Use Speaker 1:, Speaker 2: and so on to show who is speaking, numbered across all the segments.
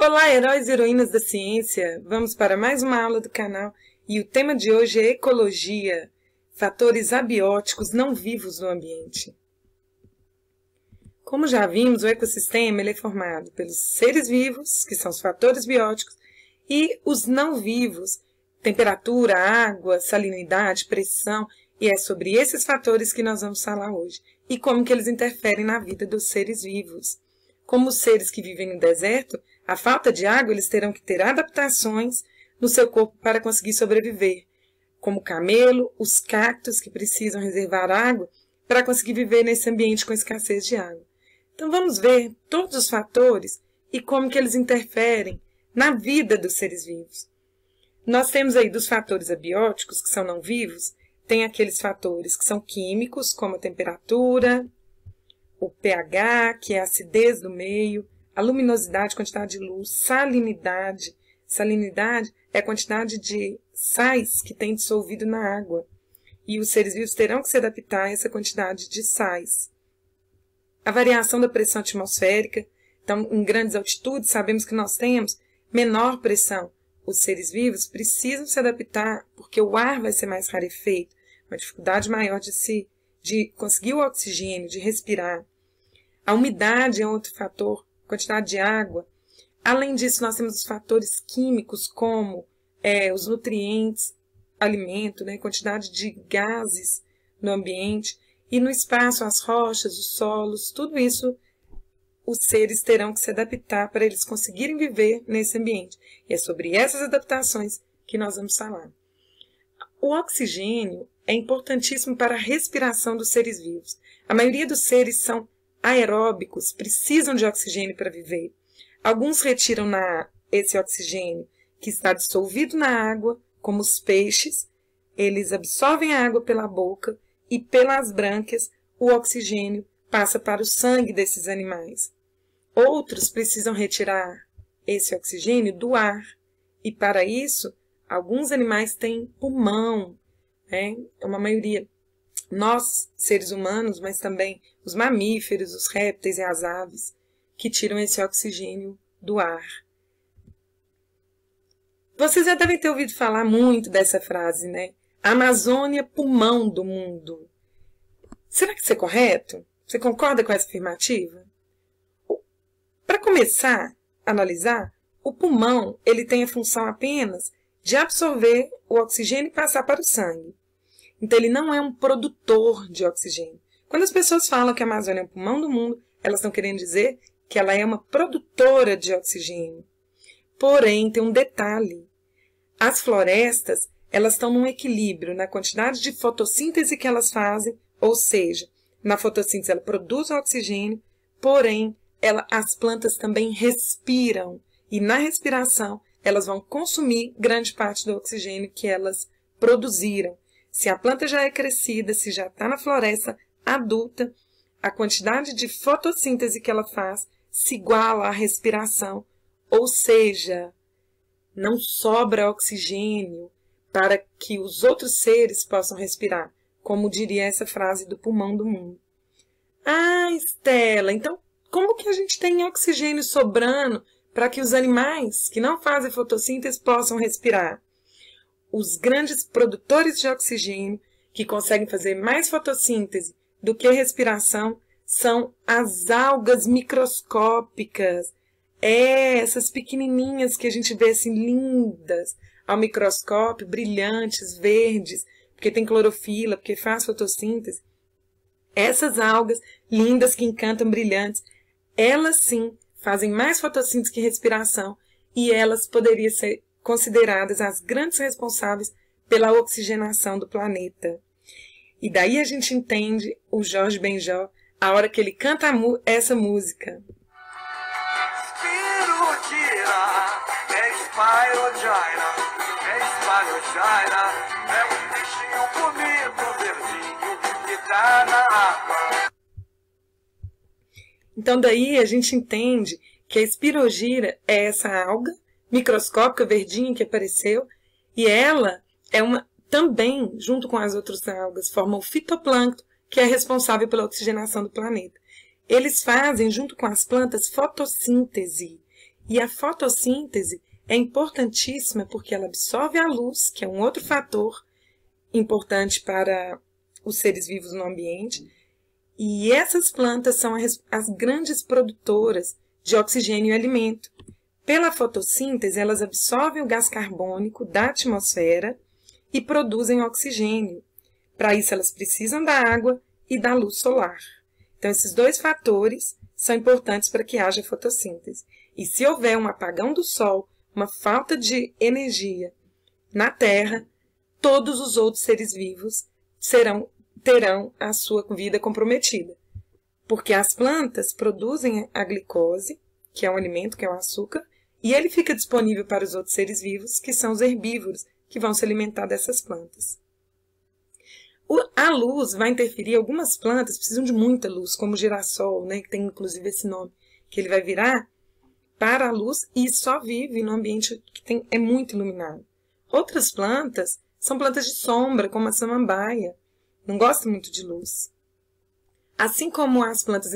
Speaker 1: Olá, heróis e heroínas da ciência! Vamos para mais uma aula do canal e o tema de hoje é ecologia, fatores abióticos não vivos no ambiente. Como já vimos, o ecossistema ele é formado pelos seres vivos, que são os fatores bióticos, e os não vivos, temperatura, água, salinidade, pressão, e é sobre esses fatores que nós vamos falar hoje, e como que eles interferem na vida dos seres vivos. Como os seres que vivem no deserto, a falta de água, eles terão que ter adaptações no seu corpo para conseguir sobreviver, como o camelo, os cactos que precisam reservar água para conseguir viver nesse ambiente com escassez de água. Então vamos ver todos os fatores e como que eles interferem na vida dos seres vivos. Nós temos aí dos fatores abióticos, que são não vivos, tem aqueles fatores que são químicos, como a temperatura, o pH, que é a acidez do meio, a luminosidade, quantidade de luz, salinidade. Salinidade é a quantidade de sais que tem dissolvido na água. E os seres vivos terão que se adaptar a essa quantidade de sais. A variação da pressão atmosférica. Então, em grandes altitudes, sabemos que nós temos menor pressão. Os seres vivos precisam se adaptar porque o ar vai ser mais rarefeito, uma dificuldade maior de conseguir o oxigênio, de respirar. A umidade é outro fator, quantidade de água. Além disso, nós temos os fatores químicos, como os nutrientes, alimento, quantidade de gases no ambiente. E no espaço, as rochas, os solos, tudo isso os seres terão que se adaptar para eles conseguirem viver nesse ambiente. E é sobre essas adaptações que nós vamos falar. O oxigênio é importantíssimo para a respiração dos seres vivos. A maioria dos seres são aeróbicos, precisam de oxigênio para viver. Alguns retiram esse oxigênio que está dissolvido na água, como os peixes. Eles absorvem a água pela boca e pelas brânquias o oxigênio passa para o sangue desses animais. Outros precisam retirar esse oxigênio do ar. E para isso, alguns animais têm pulmão, é uma maioria. Nós, seres humanos, mas também os mamíferos, os répteis e as aves, que tiram esse oxigênio do ar. Vocês já devem ter ouvido falar muito dessa frase, né? Amazônia, pulmão do mundo. Será que isso é correto? Você concorda com essa afirmativa? Para começar a analisar, o pulmão ele tem a função apenas de absorver o oxigênio e passar para o sangue. Então, ele não é um produtor de oxigênio. Quando as pessoas falam que a Amazônia é o pulmão do mundo, elas estão querendo dizer que ela é uma produtora de oxigênio. Porém, tem um detalhe. As florestas, elas estão num equilíbrio na quantidade de fotossíntese que elas fazem, ou seja, na fotossíntese ela produz o oxigênio, porém, as plantas também respiram. E na respiração, elas vão consumir grande parte do oxigênio que elas produziram. Se a planta já é crescida, se já está na floresta adulta, a quantidade de fotossíntese que ela faz se iguala à respiração, ou seja, não sobra oxigênio para que os outros seres possam respirar, como diria essa frase do pulmão do mundo. Ah, Estela, então como que a gente tem oxigênio sobrando para que os animais que não fazem fotossíntese possam respirar? Os grandes produtores de oxigênio, que conseguem fazer mais fotossíntese do que respiração, são as algas microscópicas. Essas pequenininhas que a gente vê assim, lindas ao microscópio, brilhantes, verdes, porque tem clorofila, porque faz fotossíntese. Essas algas lindas que encantam, brilhantes, elas sim fazem mais fotossíntese que respiração e elas poderiam ser consideradas as grandes responsáveis pela oxigenação do planeta. E daí a gente entende o Jorge Benjor, a hora que ele canta essa música. É um bichinho bonito, verdinho, que tá na água. Então daí a gente entende que a espirogira é essa alga microscópica verdinha que apareceu, e ela é também, junto com as outras algas, forma o fitoplâncton, que é responsável pela oxigenação do planeta. Eles fazem, junto com as plantas, fotossíntese. E a fotossíntese é importantíssima porque ela absorve a luz, que é um outro fator importante para os seres vivos no ambiente. E essas plantas são as grandes produtoras de oxigênio e alimento. Pela fotossíntese, elas absorvem o gás carbônico da atmosfera e produzem oxigênio. Para isso, elas precisam da água e da luz solar. Então, esses dois fatores são importantes para que haja fotossíntese. E se houver um apagão do sol, uma falta de energia na Terra, todos os outros seres vivos terão a sua vida comprometida. Porque as plantas produzem a glicose, que é um alimento, que é o açúcar, e ele fica disponível para os outros seres vivos, que são os herbívoros, que vão se alimentar dessas plantas. A luz vai interferir, algumas plantas precisam de muita luz, como o girassol, né, que tem inclusive esse nome, que ele vai virar para a luz e só vive no ambiente que é muito iluminado. Outras plantas são plantas de sombra, como a samambaia, não gostam muito de luz. Assim como as plantas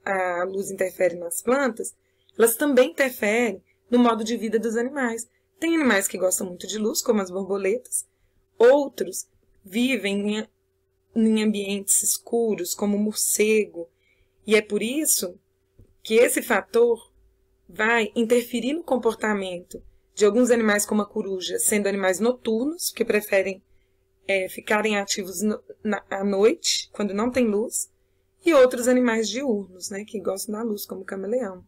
Speaker 1: a luz interfere nas plantas, elas também interferem no modo de vida dos animais. Tem animais que gostam muito de luz, como as borboletas, outros vivem em ambientes escuros, como o morcego, e é por isso que esse fator vai interferir no comportamento de alguns animais, como a coruja, sendo animais noturnos, que preferem ficarem ativos à noite, quando não tem luz, e outros animais diurnos, né, que gostam da luz, como o camaleão.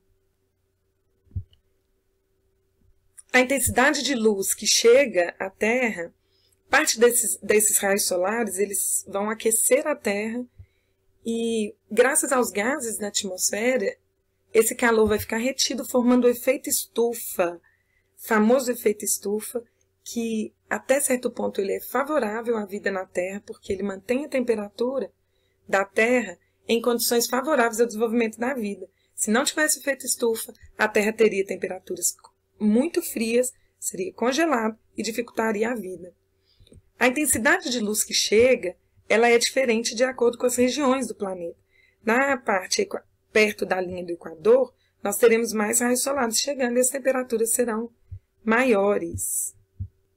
Speaker 1: A intensidade de luz que chega à Terra, parte desses raios solares, eles vão aquecer a Terra e, graças aos gases na atmosfera, esse calor vai ficar retido, formando o efeito estufa, famoso efeito estufa, que até certo ponto ele é favorável à vida na Terra, porque ele mantém a temperatura da Terra em condições favoráveis ao desenvolvimento da vida. Se não tivesse efeito estufa, a Terra teria temperaturas muito frias, seria congelado e dificultaria a vida. A intensidade de luz que chega, ela é diferente de acordo com as regiões do planeta. Na parte perto da linha do Equador, nós teremos mais raios solares chegando e as temperaturas serão maiores.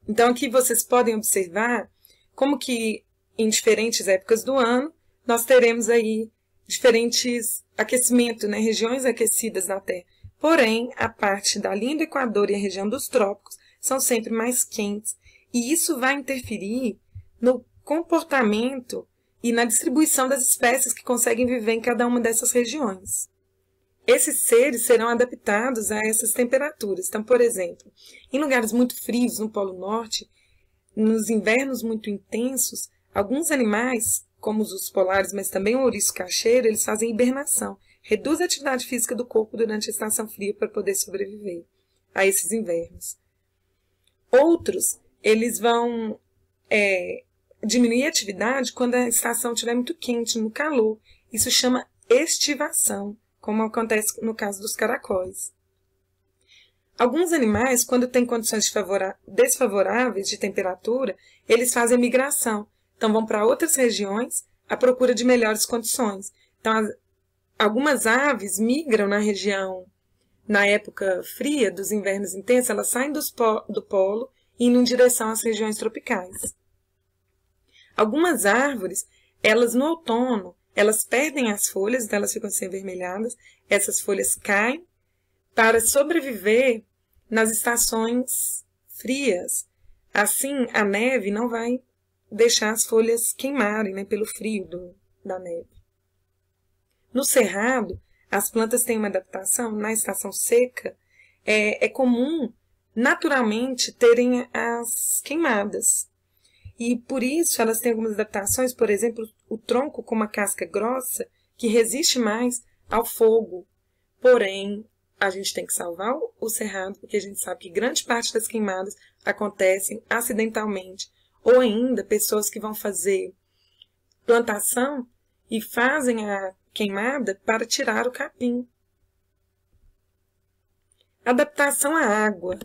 Speaker 1: Então, aqui vocês podem observar como que em diferentes épocas do ano, nós teremos aí diferentes aquecimentos, né, regiões aquecidas na Terra. Porém, a parte da linha do Equador e a região dos trópicos são sempre mais quentes. E isso vai interferir no comportamento e na distribuição das espécies que conseguem viver em cada uma dessas regiões. Esses seres serão adaptados a essas temperaturas. Então, por exemplo, em lugares muito frios no Polo Norte, nos invernos muito intensos, alguns animais, como os ursos polares, mas também o ouriço cacheiro, eles fazem hibernação. Reduz a atividade física do corpo durante a estação fria para poder sobreviver a esses invernos. Outros, eles vão diminuir a atividade quando a estação estiver muito quente, no calor. Isso chama estivação, como acontece no caso dos caracóis. Alguns animais, quando têm condições desfavoráveis de temperatura, eles fazem migração. Então, vão para outras regiões à procura de melhores condições. Então, algumas aves migram na região, na época fria, dos invernos intensos, elas saem do polo e indo em direção às regiões tropicais. Algumas árvores, elas no outono, elas perdem as folhas, então elas ficam assim avermelhadas, essas folhas caem para sobreviver nas estações frias. Assim, a neve não vai deixar as folhas queimarem, né, pelo frio da neve. No cerrado, as plantas têm uma adaptação. Na estação seca, é comum naturalmente terem as queimadas. E por isso elas têm algumas adaptações, por exemplo, o tronco com uma casca grossa que resiste mais ao fogo. Porém, a gente tem que salvar o cerrado, porque a gente sabe que grande parte das queimadas acontecem acidentalmente. Ou ainda, pessoas que vão fazer plantação e fazem a queimada para tirar o capim. Adaptação à água.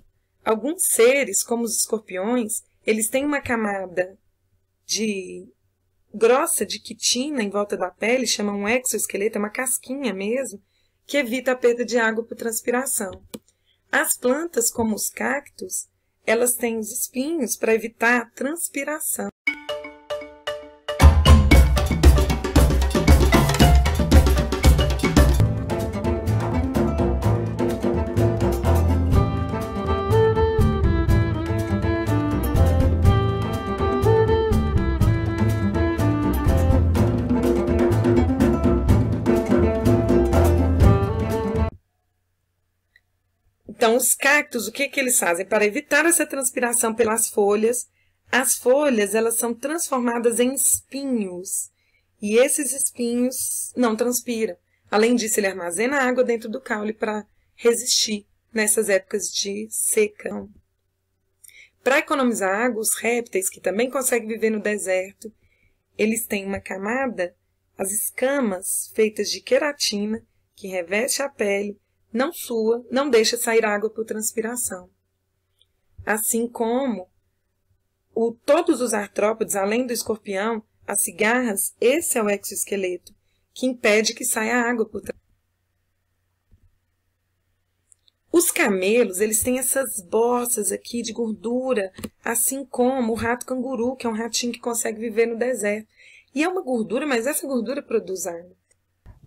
Speaker 1: Alguns seres, como os escorpiões, eles têm uma camada grossa de quitina em volta da pele, chamam um exoesqueleto, é uma casquinha mesmo, que evita a perda de água por transpiração. As plantas, como os cactos, elas têm os espinhos para evitar a transpiração. Então, os cactos, o que eles fazem? Para evitar essa transpiração pelas folhas, as folhas elas são transformadas em espinhos. E esses espinhos não transpiram. Além disso, ele armazena água dentro do caule para resistir nessas épocas de seca. Para economizar água, os répteis, que também conseguem viver no deserto, eles têm uma camada, as escamas feitas de queratina, que reveste a pele, não sua, não deixa sair água por transpiração. Assim como todos os artrópodes, além do escorpião, as cigarras, esse é o exoesqueleto, que impede que saia água por transpiração. Os camelos, eles têm essas bossas aqui de gordura, assim como o rato canguru, que é um ratinho que consegue viver no deserto. E é uma gordura, mas essa gordura produz água.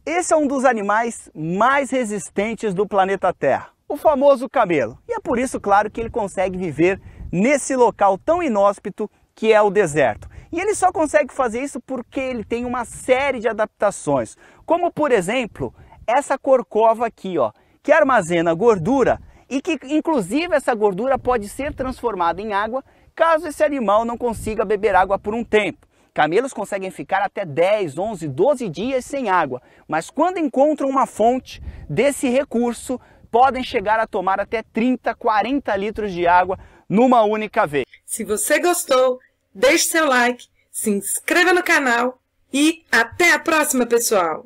Speaker 2: Esse é um dos animais mais resistentes do planeta Terra, o famoso camelo. E é por isso, claro, que ele consegue viver nesse local tão inóspito que é o deserto. E ele só consegue fazer isso porque ele tem uma série de adaptações, como por exemplo, essa corcova aqui, ó, que armazena gordura e que inclusive essa gordura pode ser transformada em água caso esse animal não consiga beber água por um tempo. Camelos conseguem ficar até 10, 11, 12 dias sem água, mas quando encontram uma fonte desse recurso, podem chegar a tomar até 30, 40 litros de água numa única vez.
Speaker 1: Se você gostou, deixe seu like, se inscreva no canal e até a próxima, pessoal!